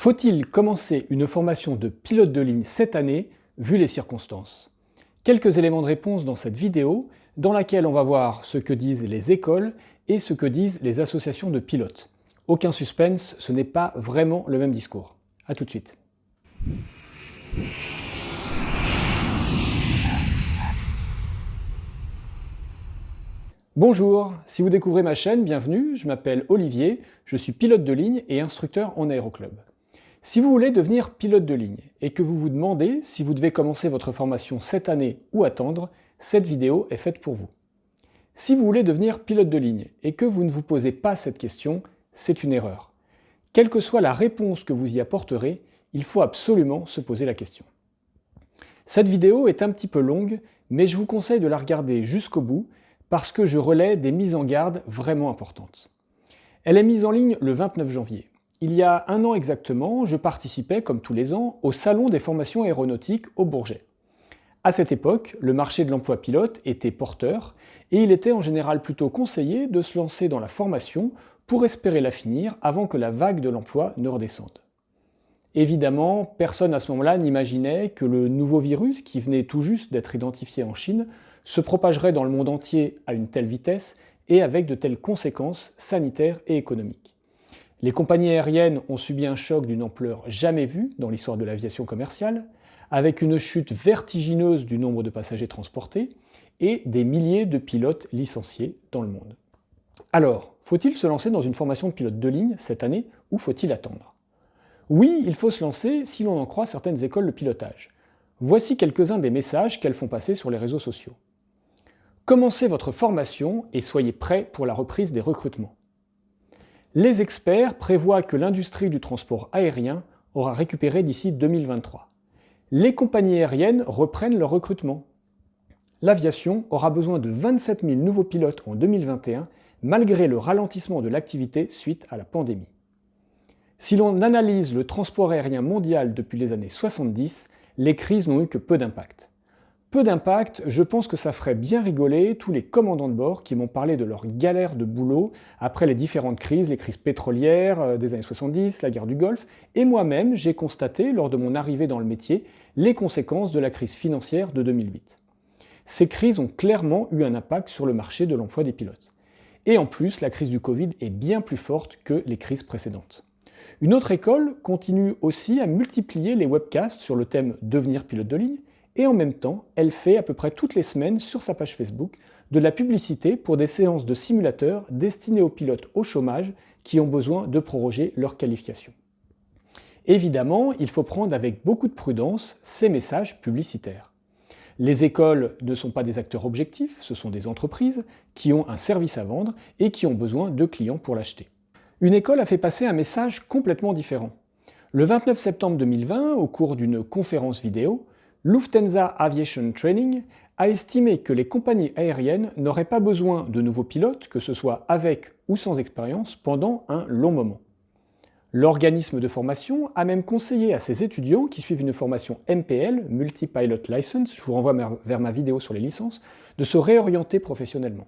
Faut-il commencer une formation de pilote de ligne cette année, vu les circonstances? Quelques éléments de réponse dans cette vidéo, dans laquelle on va voir ce que disent les écoles et ce que disent les associations de pilotes. Aucun suspense, ce n'est pas vraiment le même discours. A tout de suite. Bonjour, si vous découvrez ma chaîne, bienvenue, je m'appelle Olivier, je suis pilote de ligne et instructeur en aéroclub. Si vous voulez devenir pilote de ligne et que vous vous demandez si vous devez commencer votre formation cette année ou attendre, cette vidéo est faite pour vous. Si vous voulez devenir pilote de ligne et que vous ne vous posez pas cette question, c'est une erreur. Quelle que soit la réponse que vous y apporterez, il faut absolument se poser la question. Cette vidéo est un petit peu longue, mais je vous conseille de la regarder jusqu'au bout parce que je relais des mises en garde vraiment importantes. Elle est mise en ligne le 29 janvier. Il y a un an exactement, je participais, comme tous les ans, au Salon des formations aéronautiques au Bourget. À cette époque, le marché de l'emploi pilote était porteur et il était en général plutôt conseillé de se lancer dans la formation pour espérer la finir avant que la vague de l'emploi ne redescende. Évidemment, personne à ce moment-là n'imaginait que le nouveau virus, qui venait tout juste d'être identifié en Chine, se propagerait dans le monde entier à une telle vitesse et avec de telles conséquences sanitaires et économiques. Les compagnies aériennes ont subi un choc d'une ampleur jamais vue dans l'histoire de l'aviation commerciale, avec une chute vertigineuse du nombre de passagers transportés et des milliers de pilotes licenciés dans le monde. Alors, faut-il se lancer dans une formation de pilote de ligne cette année ou faut-il attendre? Oui, il faut se lancer si l'on en croit certaines écoles de pilotage. Voici quelques-uns des messages qu'elles font passer sur les réseaux sociaux. Commencez votre formation et soyez prêts pour la reprise des recrutements. Les experts prévoient que l'industrie du transport aérien aura récupéré d'ici 2023. Les compagnies aériennes reprennent leur recrutement. L'aviation aura besoin de 27 000 nouveaux pilotes en 2021, malgré le ralentissement de l'activité suite à la pandémie. Si l'on analyse le transport aérien mondial depuis les années 70, les crises n'ont eu que peu d'impact. Peu d'impact, je pense que ça ferait bien rigoler tous les commandants de bord qui m'ont parlé de leur galère de boulot après les différentes crises, les crises pétrolières des années 70, la guerre du Golfe, et moi-même j'ai constaté lors de mon arrivée dans le métier les conséquences de la crise financière de 2008. Ces crises ont clairement eu un impact sur le marché de l'emploi des pilotes. Et en plus, la crise du Covid est bien plus forte que les crises précédentes. Une autre école continue aussi à multiplier les webcasts sur le thème « Devenir pilote de ligne », et en même temps, elle fait à peu près toutes les semaines sur sa page Facebook de la publicité pour des séances de simulateurs destinées aux pilotes au chômage qui ont besoin de proroger leur qualification. Évidemment, il faut prendre avec beaucoup de prudence ces messages publicitaires. Les écoles ne sont pas des acteurs objectifs, ce sont des entreprises qui ont un service à vendre et qui ont besoin de clients pour l'acheter. Une école a fait passer un message complètement différent. Le 29 septembre 2020, au cours d'une conférence vidéo, Lufthansa Aviation Training a estimé que les compagnies aériennes n'auraient pas besoin de nouveaux pilotes, que ce soit avec ou sans expérience, pendant un long moment. L'organisme de formation a même conseillé à ses étudiants qui suivent une formation MPL, Multi-Pilot License, je vous renvoie vers ma vidéo sur les licences, de se réorienter professionnellement.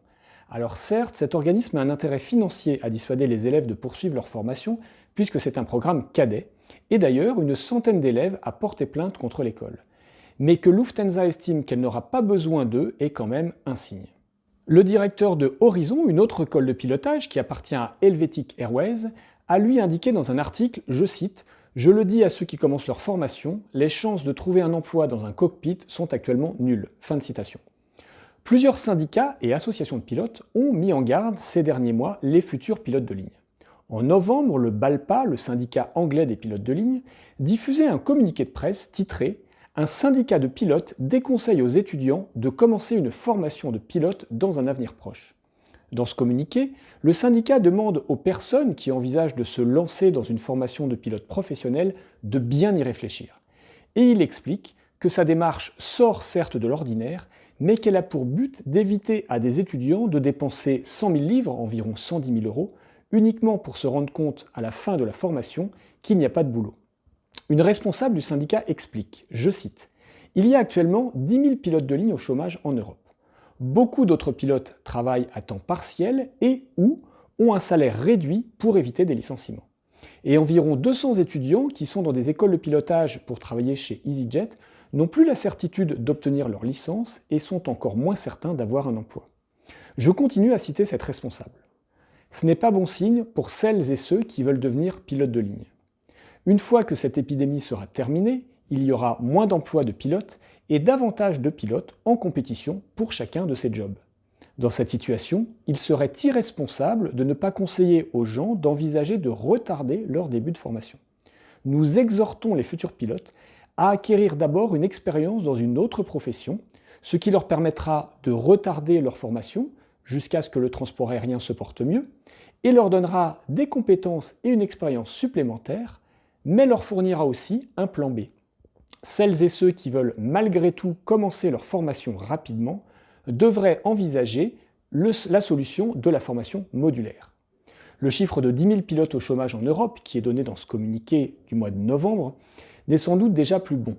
Alors certes, cet organisme a un intérêt financier à dissuader les élèves de poursuivre leur formation, puisque c'est un programme cadet, et d'ailleurs une centaine d'élèves a porté plainte contre l'école. Mais que Lufthansa estime qu'elle n'aura pas besoin d'eux est quand même un signe. Le directeur de Horizon, une autre école de pilotage qui appartient à Helvetic Airways, a lui indiqué dans un article, je cite, « Je le dis à ceux qui commencent leur formation, les chances de trouver un emploi dans un cockpit sont actuellement nulles. » Fin de citation. Plusieurs syndicats et associations de pilotes ont mis en garde ces derniers mois les futurs pilotes de ligne. En novembre, le BALPA, le syndicat anglais des pilotes de ligne, diffusait un communiqué de presse titré « Un syndicat de pilotes déconseille aux étudiants de commencer une formation de pilote dans un avenir proche ». Dans ce communiqué, le syndicat demande aux personnes qui envisagent de se lancer dans une formation de pilote professionnel de bien y réfléchir. Et il explique que sa démarche sort certes de l'ordinaire, mais qu'elle a pour but d'éviter à des étudiants de dépenser 100 000 livres, environ 110 000 euros, uniquement pour se rendre compte à la fin de la formation qu'il n'y a pas de boulot. Une responsable du syndicat explique, je cite, « Il y a actuellement 10 000 pilotes de ligne au chômage en Europe. Beaucoup d'autres pilotes travaillent à temps partiel et ou ont un salaire réduit pour éviter des licenciements. Et environ 200 étudiants qui sont dans des écoles de pilotage pour travailler chez EasyJet n'ont plus la certitude d'obtenir leur licence et sont encore moins certains d'avoir un emploi. Je continue à citer cette responsable. Ce n'est pas bon signe pour celles et ceux qui veulent devenir pilotes de ligne. Une fois que cette épidémie sera terminée, il y aura moins d'emplois de pilotes et davantage de pilotes en compétition pour chacun de ces jobs. Dans cette situation, il serait irresponsable de ne pas conseiller aux gens d'envisager de retarder leur début de formation. Nous exhortons les futurs pilotes à acquérir d'abord une expérience dans une autre profession, ce qui leur permettra de retarder leur formation jusqu'à ce que le transport aérien se porte mieux, et leur donnera des compétences et une expérience supplémentaires, mais leur fournira aussi un plan B. Celles et ceux qui veulent malgré tout commencer leur formation rapidement devraient envisager la solution de la formation modulaire. Le chiffre de 10 000 pilotes au chômage en Europe, qui est donné dans ce communiqué du mois de novembre, n'est sans doute déjà plus bon.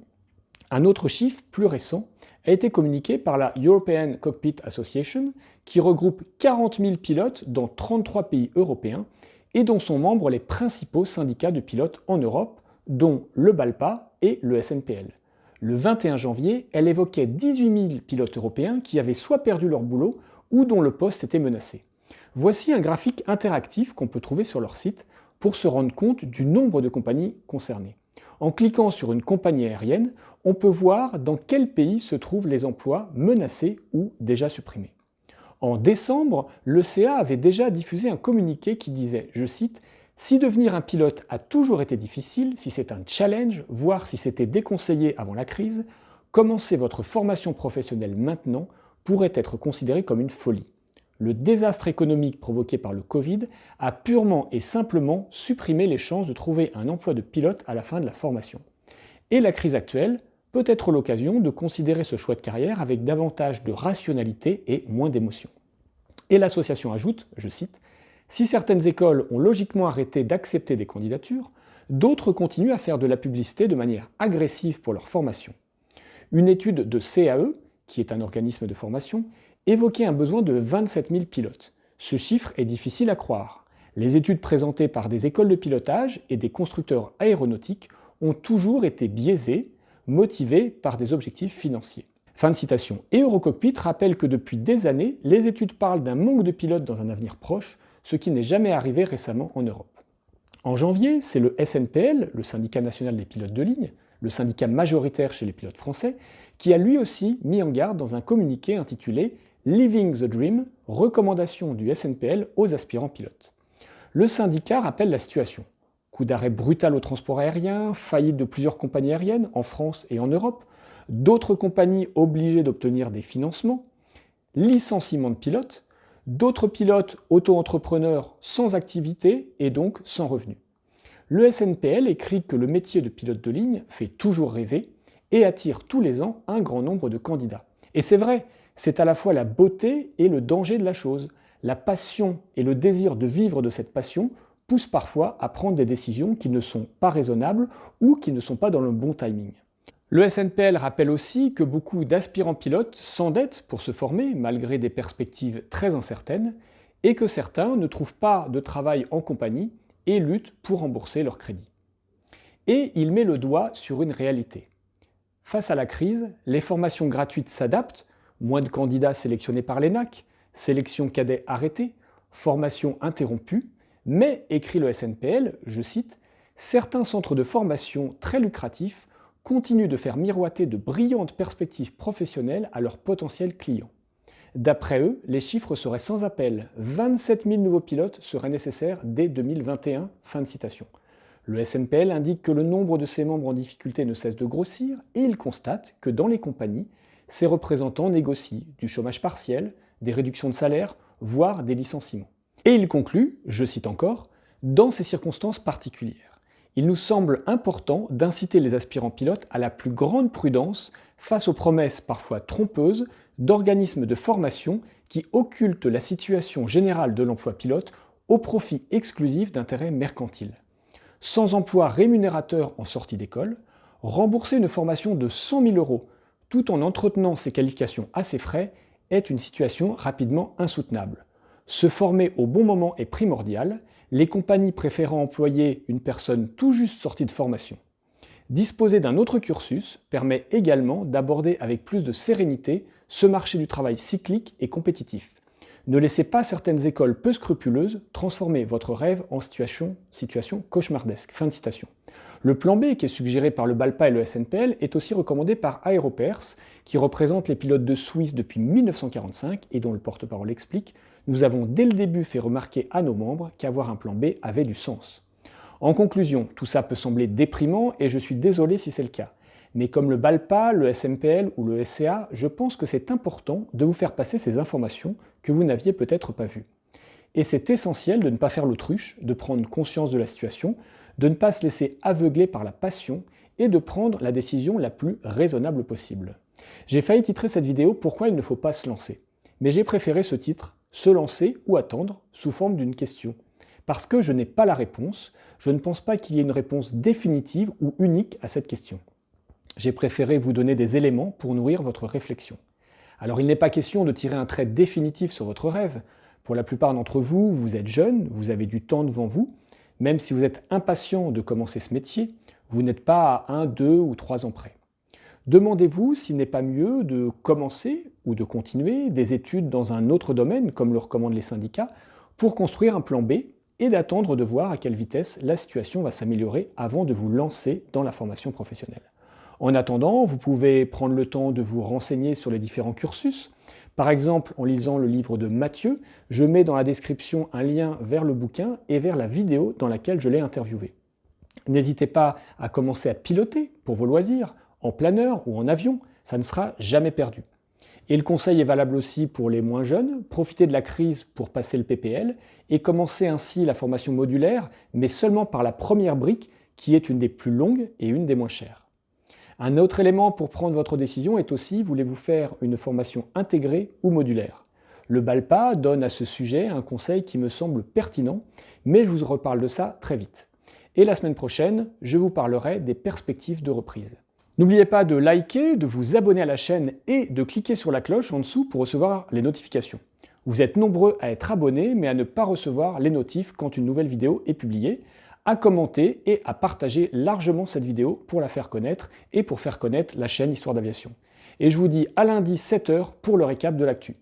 Un autre chiffre, plus récent, a été communiqué par la European Cockpit Association, qui regroupe 40 000 pilotes dans 33 pays européens et dont sont membres les principaux syndicats de pilotes en Europe, dont le BALPA et le SNPL. Le 21 janvier, elle évoquait 18 000 pilotes européens qui avaient soit perdu leur boulot ou dont le poste était menacé. Voici un graphique interactif qu'on peut trouver sur leur site pour se rendre compte du nombre de compagnies concernées. En cliquant sur une compagnie aérienne, on peut voir dans quel pays se trouvent les emplois menacés ou déjà supprimés. En décembre, le CA avait déjà diffusé un communiqué qui disait, je cite, « Si devenir un pilote a toujours été difficile, si c'est un challenge, voire si c'était déconseillé avant la crise, commencer votre formation professionnelle maintenant pourrait être considéré comme une folie. Le désastre économique provoqué par le Covid a purement et simplement supprimé les chances de trouver un emploi de pilote à la fin de la formation. Et la crise actuelle peut être l'occasion de considérer ce choix de carrière avec davantage de rationalité et moins d'émotion. » Et l'association ajoute, je cite, « Si certaines écoles ont logiquement arrêté d'accepter des candidatures, d'autres continuent à faire de la publicité de manière agressive pour leur formation. » Une étude de CAE, qui est un organisme de formation, évoquait un besoin de 27 000 pilotes. Ce chiffre est difficile à croire. Les études présentées par des écoles de pilotage et des constructeurs aéronautiques ont toujours été biaisées, motivées par des objectifs financiers. Fin de citation. Et Eurocockpit rappelle que depuis des années, les études parlent d'un manque de pilotes dans un avenir proche, ce qui n'est jamais arrivé récemment en Europe. En janvier, c'est le SNPL, le syndicat national des pilotes de ligne, le syndicat majoritaire chez les pilotes français, qui a lui aussi mis en garde dans un communiqué intitulé « Living the Dream, recommandation du SNPL aux aspirants pilotes ». Le syndicat rappelle la situation. Coup d'arrêt brutal au transport aérien, faillite de plusieurs compagnies aériennes en France et en Europe, d'autres compagnies obligées d'obtenir des financements, licenciement de pilotes, d'autres pilotes auto-entrepreneurs sans activité et donc sans revenus. Le SNPL écrit que le métier de pilote de ligne fait toujours rêver et attire tous les ans un grand nombre de candidats. Et c'est vrai, c'est à la fois la beauté et le danger de la chose. La passion et le désir de vivre de cette passion poussent parfois à prendre des décisions qui ne sont pas raisonnables ou qui ne sont pas dans le bon timing. Le SNPL rappelle aussi que beaucoup d'aspirants pilotes s'endettent pour se former malgré des perspectives très incertaines et que certains ne trouvent pas de travail en compagnie et luttent pour rembourser leur crédit. Et il met le doigt sur une réalité. Face à la crise, les formations gratuites s'adaptent, moins de candidats sélectionnés par l'ENAC, sélection cadet arrêtée, formation interrompue, mais, écrit le SNPL, je cite, « Certains centres de formation très lucratifs continuent de faire miroiter de brillantes perspectives professionnelles à leurs potentiels clients. D'après eux, les chiffres seraient sans appel. 27 000 nouveaux pilotes seraient nécessaires dès 2021. » Fin de citation. Le SNPL indique que le nombre de ses membres en difficulté ne cesse de grossir et il constate que dans les compagnies, ses représentants négocient du chômage partiel, des réductions de salaire, voire des licenciements. Et il conclut, je cite encore, « Dans ces circonstances particulières, il nous semble important d'inciter les aspirants pilotes à la plus grande prudence face aux promesses parfois trompeuses d'organismes de formation qui occultent la situation générale de l'emploi pilote au profit exclusif d'intérêts mercantiles. Sans emploi rémunérateur en sortie d'école, rembourser une formation de 100 000 € tout en entretenant ses qualifications à ses frais est une situation rapidement insoutenable. Se former au bon moment est primordial, les compagnies préférant employer une personne tout juste sortie de formation. Disposer d'un autre cursus permet également d'aborder avec plus de sérénité ce marché du travail cyclique et compétitif. Ne laissez pas certaines écoles peu scrupuleuses transformer votre rêve en situation cauchemardesque. Fin de citation. Le plan B, qui est suggéré par le BALPA et le SNPL, est aussi recommandé par Aeropers, qui représente les pilotes de Suisse depuis 1945 et dont le porte-parole explique « Nous avons dès le début fait remarquer à nos membres qu'avoir un plan B avait du sens ». En conclusion, tout ça peut sembler déprimant et je suis désolé si c'est le cas. Mais comme le BALPA, le SNPL ou le SCA, je pense que c'est important de vous faire passer ces informations que vous n'aviez peut-être pas vues. Et c'est essentiel de ne pas faire l'autruche, de prendre conscience de la situation, de ne pas se laisser aveugler par la passion et de prendre la décision la plus raisonnable possible. J'ai failli titrer cette vidéo « Pourquoi il ne faut pas se lancer ?» Mais j'ai préféré ce titre « Se lancer ou attendre » sous forme d'une question. Parce que je n'ai pas la réponse, je ne pense pas qu'il y ait une réponse définitive ou unique à cette question. J'ai préféré vous donner des éléments pour nourrir votre réflexion. Alors il n'est pas question de tirer un trait définitif sur votre rêve. Pour la plupart d'entre vous, vous êtes jeune, vous avez du temps devant vous. Même si vous êtes impatient de commencer ce métier, vous n'êtes pas à 1, 2 ou 3 ans près. Demandez-vous s'il n'est pas mieux de commencer ou de continuer des études dans un autre domaine, comme le recommandent les syndicats, pour construire un plan B et d'attendre de voir à quelle vitesse la situation va s'améliorer avant de vous lancer dans la formation professionnelle. En attendant, vous pouvez prendre le temps de vous renseigner sur les différents cursus. Par exemple, en lisant le livre de Mathieu, je mets dans la description un lien vers le bouquin et vers la vidéo dans laquelle je l'ai interviewé. N'hésitez pas à commencer à piloter pour vos loisirs, en planeur ou en avion, ça ne sera jamais perdu. Et le conseil est valable aussi pour les moins jeunes, profitez de la crise pour passer le PPL et commencer ainsi la formation modulaire, mais seulement par la première brique qui est une des plus longues et une des moins chères. Un autre élément pour prendre votre décision est aussi, voulez-vous faire une formation intégrée ou modulaire? Le BALPA donne à ce sujet un conseil qui me semble pertinent, mais je vous reparle de ça très vite. Et la semaine prochaine, je vous parlerai des perspectives de reprise. N'oubliez pas de liker, de vous abonner à la chaîne et de cliquer sur la cloche en dessous pour recevoir les notifications. Vous êtes nombreux à être abonnés, mais à ne pas recevoir les notifs quand une nouvelle vidéo est publiée, à commenter et à partager largement cette vidéo pour la faire connaître et pour faire connaître la chaîne Histoire d'Aviation. Et je vous dis à lundi 7 h pour le récap de l'actu.